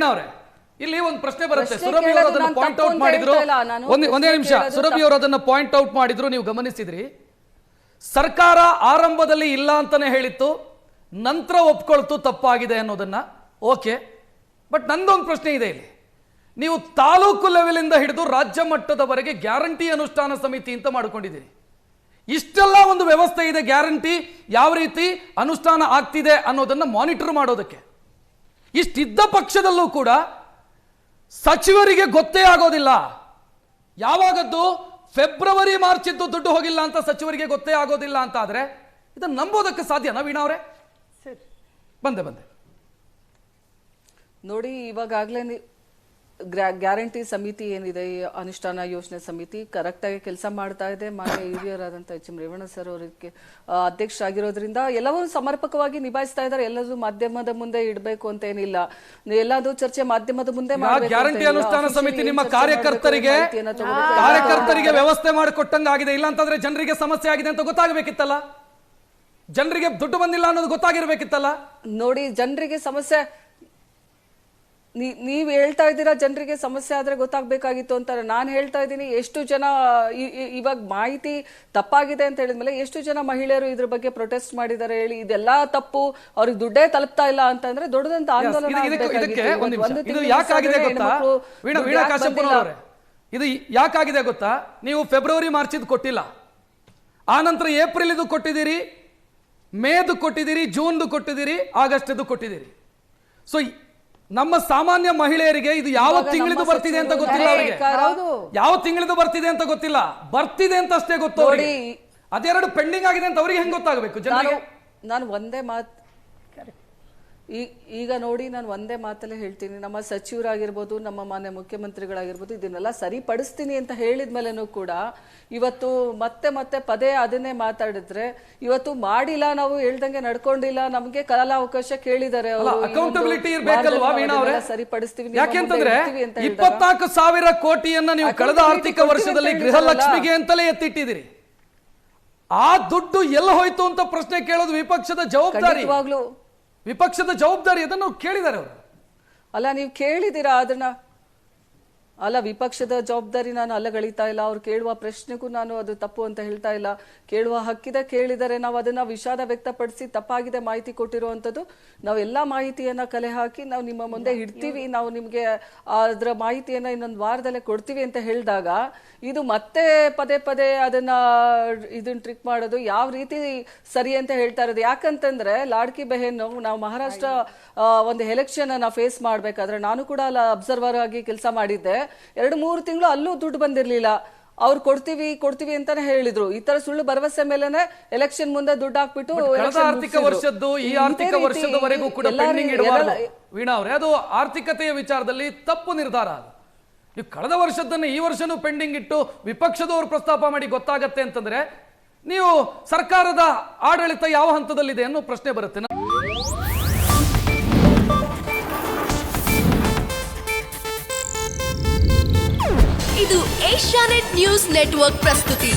ವೀಣಾ ಅವರೇ, ಇಲ್ಲಿ ಒಂದು ಪ್ರಶ್ನೆ ಬರುತ್ತೆ. ಸುರಭಿ ಅವರು ಅದನ್ನು ಪಾಯಿಂಟ್ ಔಟ್ ಮಾಡಿದ್ರು. ಒಂದೇ ನಿಮಿಷ, ಸುರಭಿ ಅವರು ಅದನ್ನು ಪಾಯಿಂಟ್ ಔಟ್ ಮಾಡಿದ್ರು, ನೀವು ಗಮನಿಸಿದ್ರಿ. ಸರ್ಕಾರ ಆರಂಭದಲ್ಲಿ ಇಲ್ಲ ಅಂತಾನೆ ಹೇಳಿತ್ತು, ನಂತರ ಒಪ್ಕೊಳ್ತು ತಪ್ಪಾಗಿದೆ ಅನ್ನೋದನ್ನ. ಓಕೆ, ಬಟ್ ನಂದೊಂದು ಪ್ರಶ್ನೆ ಇದೆ ಇಲ್ಲಿ. ನೀವು ತಾಲೂಕು ಲೆವೆಲ್ ಇಂದ ಹಿಡಿದು ರಾಜ್ಯ ಮಟ್ಟದವರೆಗೆ ಗ್ಯಾರಂಟಿ ಅನುಷ್ಠಾನ ಸಮಿತಿ ಅಂತ ಮಾಡಿಕೊಂಡಿದ್ದೀರಿ. ಇಷ್ಟೆಲ್ಲ ಒಂದು ವ್ಯವಸ್ಥೆ ಇದೆ, ಗ್ಯಾರಂಟಿ ಯಾವ ರೀತಿ ಅನುಷ್ಠಾನ ಆಗ್ತಿದೆ ಅನ್ನೋದನ್ನ ಮಾನಿಟರ್ ಮಾಡೋದಕ್ಕೆ. ಇಷ್ಟಿದ್ದ ಪಕ್ಷದಲ್ಲೂ ಕೂಡ ಸಚಿವರಿಗೆ ಗೊತ್ತೇ ಆಗೋದಿಲ್ಲ. ಯಾವಾಗದ್ದು ಫೆಬ್ರವರಿ ಮಾರ್ಚ್ ಇದ್ದು ದುಡ್ಡು ಹೋಗಿಲ್ಲ ಅಂತ ಸಚಿವರಿಗೆ ಗೊತ್ತೇ ಆಗೋದಿಲ್ಲ ಅಂತ ಆದ್ರೆ ಇದನ್ನು ನಂಬೋದಕ್ಕೆ ಸಾಧ್ಯನಾ ವೀಣಾ ಅವರೇ? ಬಂದೆ ನೋಡಿ, ಇವಾಗಲೇ ಗ್ಯಾರಂಟಿ ಸಮಿತಿ ಏನಿದೆ, ಅನುಷ್ಠಾನ ಯೋಜನೆ ಸಮಿತಿ ಕರೆಕ್ಟ್ ಆಗಿ ಕೆಲಸ ಮಾಡ್ತಾ ಇದೆ. ಮಾನ್ಯ ಹಿರಿಯರಾದಂಥ ಎಚ್ ಎಂ ರೇವಣ್ಣ ಸರ್ ಅವರಿಗೆ ಅಧ್ಯಕ್ಷರಾಗಿರೋದ್ರಿಂದ ಎಲ್ಲವೂ ಸಮರ್ಪಕವಾಗಿ ನಿಭಾಯಿಸ್ತಾ ಇದ್ದಾರೆ. ಎಲ್ಲದೂ ಮಾಧ್ಯಮದ ಮುಂದೆ ಇಡಬೇಕು ಅಂತ ಏನಿಲ್ಲ, ಎಲ್ಲದೂ ಚರ್ಚೆ ಮಾಧ್ಯಮದ ಮುಂದೆ ಗ್ಯಾರಂಟಿ ಅನುಷ್ಠಾನ ಸಮಿತಿ ನಿಮ್ಮ ಕಾರ್ಯಕರ್ತರಿಗೆ ವ್ಯವಸ್ಥೆ ಮಾಡಿಕೊಟ್ಟಂಗಾಗಿದೆ. ಇಲ್ಲ ಅಂತಂದ್ರೆ ಜನರಿಗೆ ಸಮಸ್ಯೆ ಆಗಿದೆ ಅಂತ ಗೊತ್ತಾಗಬೇಕಿತ್ತಲ್ಲ, ಜನರಿಗೆ ದುಡ್ಡು ಬಂದಿಲ್ಲ ಅನ್ನೋದು ಗೊತ್ತಾಗಿರ್ಬೇಕಿತ್ತಲ್ಲ. ನೋಡಿ, ಜನರಿಗೆ ಸಮಸ್ಯೆ ನೀವ್ ಹೇಳ್ತಾ ಇದ್ದೀರಾ, ಜನರಿಗೆ ಸಮಸ್ಯೆ ಆದ್ರೆ ಗೊತ್ತಾಗ್ಬೇಕಾಗಿತ್ತು ಅಂತ. ನಾನು ಹೇಳ್ತಾ ಇದ್ದೀನಿ, ಎಷ್ಟು ಜನ ಇವಾಗ ಮಾಹಿತಿ ತಪ್ಪಾಗಿದೆ ಅಂತ ಹೇಳಿದ್ಮೇಲೆ ಎಷ್ಟು ಜನ ಮಹಿಳೆಯರು ಇದ್ರ ಬಗ್ಗೆ ಪ್ರೊಟೆಸ್ಟ್ ಮಾಡಿದ್ದಾರೆ ಹೇಳಿ. ಇದೆಲ್ಲ ತಪ್ಪು, ಅವ್ರಿಗೆ ದುಡ್ಡೇ ತಲುಪ್ತಾ ಇಲ್ಲ ಅಂತಂದ್ರೆ ದೊಡ್ಡದಂತ ಆಂದೋಲನ. ಇದು ಯಾಕಾಗಿದೆ ಗೊತ್ತಾ? ನೀವು ಫೆಬ್ರವರಿ ಮಾರ್ಚ್ ಇದು ಕೊಟ್ಟಿಲ್ಲ, ಆನಂತರ ಏಪ್ರಿಲ್ ಇದು ಕೊಟ್ಟಿದ್ದೀರಿ, ಮೇದು ಕೊಟ್ಟಿದ್ದೀರಿ, ಜೂನ್ ಕೊಟ್ಟಿದ್ದೀರಿ, ಆಗಸ್ಟ್ ಕೊಟ್ಟಿದ್ದೀರಿ. ಸೊ ನಮ್ಮ ಸಾಮಾನ್ಯ ಮಹಿಳೆಯರಿಗೆ ಇದು ಯಾವ ತಿಂಗಳಿದು ಬರ್ತಿದೆ ಅಂತ ಗೊತ್ತಿಲ್ಲ, ಅವರಿಗೆ ಯಾವ ತಿಂಗಳಿದು ಬರ್ತಿದೆ ಅಂತ ಗೊತ್ತಿಲ್ಲ, ಬರ್ತಿದೆ ಅಂತ ಅಷ್ಟೇ ಗೊತ್ತು. ಅದೆರಡು ಪೆಂಡಿಂಗ್ ಆಗಿದೆ ಅಂತ ಅವ್ರಿಗೆ ಹೆಂಗ್ ಗೊತ್ತಾಗಬೇಕು ಜನರಿಗೆ? ನಾನು ಒಂದೇ ಮಾತು ಈಗ ನೋಡಿ, ನಾನು ಒಂದೇ ಮಾತಲ್ಲೇ ಹೇಳ್ತೀನಿ, ನಮ್ಮ ಸಚಿವರಾಗಿರ್ಬೋದು, ನಮ್ಮ ಮಾನ್ಯ ಮುಖ್ಯಮಂತ್ರಿಗಳಾಗಿರ್ಬೋದು, ಇದನ್ನೆಲ್ಲ ಸರಿಪಡಿಸ್ತೀನಿ ಅಂತ ಹೇಳಿದ್ಮೇಲೆನೂ ಕೂಡ ಇವತ್ತು ಮತ್ತೆ ಪದೇ ಅದನ್ನೇ ಮಾತಾಡಿದ್ರೆ, ಇವತ್ತು ಮಾಡಿಲ್ಲ, ನಾವು ಹೇಳ್ದಂಗೆ ನಡ್ಕೊಂಡಿಲ್ಲ, ನಮ್ಗೆ ಕಾಲಾವಕಾಶ ಕೇಳಿದ್ದಾರೆ, ಅಕೌಂಟಬಿಲಿಟಿ ಇರಬೇಕಲ್ವಾ ವೀಣಾ ಅವರೇ? ಸರಿಪಡಿಸ್ತೀವಿ. ಯಾಕೆಂತಂದ್ರೆ 24,000 ಕೋಟಿಯನ್ನ ನೀವು ಕಳೆದ ಆರ್ಥಿಕ ವರ್ಷದಲ್ಲಿ ಗೃಹಲಕ್ಷ್ಮಿಗೆ ಅಂತಲೇ ಎತ್ತಿಟ್ಟಿದ್ದೀರಿ. ಆ ದುಡ್ಡು ಎಲ್ಲ ಹೋಯ್ತು ಅಂತ ಪ್ರಶ್ನೆ ಕೇಳೋದು ವಿಪಕ್ಷದ ಜವಾಬ್ದಾರಿ. ವಿಪಕ್ಷದ ಜವಾಬ್ದಾರಿ ಅದನ್ನು ಕೇಳಿದ್ದಾರೆ ಅವರು. ಅಲ್ಲ, ನೀವು ಕೇಳಿದಿರಾ ಅದನ್ನ? ಅಲ್ಲ, ವಿಪಕ್ಷದ ಜವಾಬ್ದಾರಿ ನಾನು ಅಲ್ಲಗಳಿತಾ ಇಲ್ಲ. ಅವ್ರು ಕೇಳುವ ಪ್ರಶ್ನೆಗೂ ನಾನು ಅದು ತಪ್ಪು ಅಂತ ಹೇಳ್ತಾ ಇಲ್ಲ. ಕೇಳುವ ಹಕ್ಕಿದೆ, ಕೇಳಿದರೆ ನಾವು ಅದನ್ನ ವಿಷಾದ ವ್ಯಕ್ತಪಡಿಸಿ ತಪ್ಪಾಗಿದೆ ಮಾಹಿತಿ ಕೊಟ್ಟಿರುವಂಥದ್ದು. ನಾವೆಲ್ಲ ಮಾಹಿತಿಯನ್ನ ಕಲೆ ಹಾಕಿ ನಾವು ನಿಮ್ಮ ಮುಂದೆ ಇಡ್ತೀವಿ, ನಾವು ನಿಮ್ಗೆ ಅದರ ಮಾಹಿತಿಯನ್ನ ಇನ್ನೊಂದು ವಾರದಲ್ಲೇ ಕೊಡ್ತೀವಿ ಅಂತ ಹೇಳಿದಾಗ, ಇದು ಮತ್ತೆ ಪದೇ ಅದನ್ನ ಟ್ರಿಕ್ ಮಾಡೋದು ಯಾವ ರೀತಿ ಸರಿ ಅಂತ ಹೇಳ್ತಾ ಇರೋದು. ಯಾಕಂತಂದ್ರೆ ಲಾಡ್ಕಿ ಬೆಹೆನ್, ನಾವು ಮಹಾರಾಷ್ಟ್ರ ಒಂದು ಎಲೆಕ್ಷನ್ ಅನ್ನ ಫೇಸ್ ಮಾಡ್ಬೇಕಾದ್ರೆ ನಾನು ಕೂಡ ಅಲ್ಲ ಅಬ್ಸರ್ವರ್ ಆಗಿ ಕೆಲಸ ಮಾಡಿದ್ದೆ. 2-3 ತಿಂಗಳು ಅಲ್ಲೂ ದುಡ್ಡು ಬಂದಿರ್ಲಿಲ್ಲ. ಅವ್ರು ಕೊಡ್ತೀವಿ ಅಂತಾನೆ ಹೇಳಿದ್ರು. ಈ ತರ ಸುಳ್ಳು ಭರವಸೆ ಮೇಲೆನೆ ಎಲೆಕ್ಷನ್ ಮುಂದೆ ದುಡ್ಡು ಹಾಕ್ಬಿಟ್ಟು ಆರ್ಥಿಕ ವರ್ಷದ್ದು ಈ ಆರ್ಥಿಕ ವರ್ಷದವರೆಗೂ ಕೂಡ ಪೆಂಡಿಂಗ್ ಇಡಬಾರದು ವೀಣಾ ಅವರೇ. ಅದು ಆರ್ಥಿಕತೆಯ ವಿಚಾರದಲ್ಲಿ ತಪ್ಪು ನಿರ್ಧಾರ. ನೀವು ಕಳೆದ ವರ್ಷದನ್ನ ಈ ವರ್ಷನೂ ಪೆಂಡಿಂಗ್ ಇಟ್ಟು ವಿಪಕ್ಷದವರು ಪ್ರಸ್ತಾಪ ಮಾಡಿ ಗೊತ್ತಾಗತ್ತೆ ಅಂತಂದ್ರೆ ನೀವು ಸರ್ಕಾರದ ಆಡಳಿತ ಯಾವ ಹಂತದಲ್ಲಿದೆ ಅನ್ನೋ ಪ್ರಶ್ನೆ ಬರುತ್ತೆ. ಇದು ಏಷ್ಯಾನೆಟ್ ನ್ಯೂಸ್ ನೆಟ್ವರ್ಕ್ ಪ್ರಸ್ತುತಿ.